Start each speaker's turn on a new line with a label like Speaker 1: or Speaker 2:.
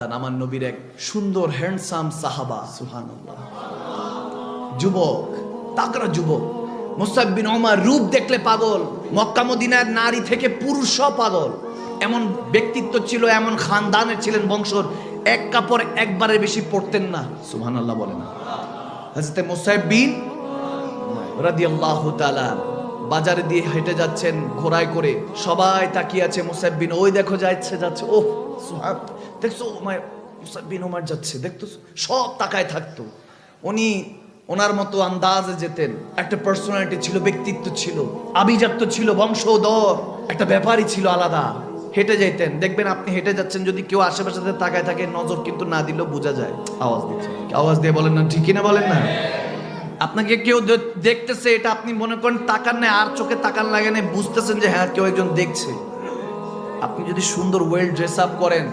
Speaker 1: আমার নবীর এক সুন্দর হ্যান্ডসাম সাহাবা, সুবহানাল্লাহ, যুবক, তাগড়া যুবক মুসআব বিন উমার, রূপ দেখলে পাগল, মক্কা মদিনার নারী থেকে পুরুষও পাগল, এমন ব্যক্তিত্ব ছিল, এমন খানদানের ছিলেন বংশর, এক কাপড় একবারের বেশি পরতেন না। সুবহানাল্লাহ বলে না। হযরত মুসআব বিন রাদিয়াল্লাহু তাআলা বাজারে দিয়ে হেঁটে যাচ্ছেন ঘোড়ায় করে, সবাই তাকিয়ে আছে। মুসআব বিন, ওই দেখো যাচ্ছে, ওহ সুবহান, দেখছো মুসআব বিন উমার যাচ্ছে, দেখতো, সব তাকায় থাকতো। উনি ওনার মতো আন্দাজে যেতেন, একটা পার্সোনালিটি ছিল, ব্যক্তিত্ব ছিল, আভিজাত্য ছিল, বংশধর, একটা ব্যাপারই ছিল আলাদা। হেঁটে যেতেন, দেখবেন আপনি হেঁটে যাচ্ছেন, যদি কেউ আশেপাশে তাকায় থাকে, নজর কিন্তু না দিলেও বোঝা যায়। আওয়াজ দিচ্ছে, আওয়াজ দিয়ে বলেন না, ঠিক কিনা বলেন না। আপনাকে কেউ দেখতেছে, এটা আপনি মনে করেন তাকান না, আর চোখে তাকান লাগে না, বুঝতেছেন যে হ্যাঁ কেউ একজন দেখছে। আপনি যদি সুন্দর ওয়েল ড্রেস আপ করেন,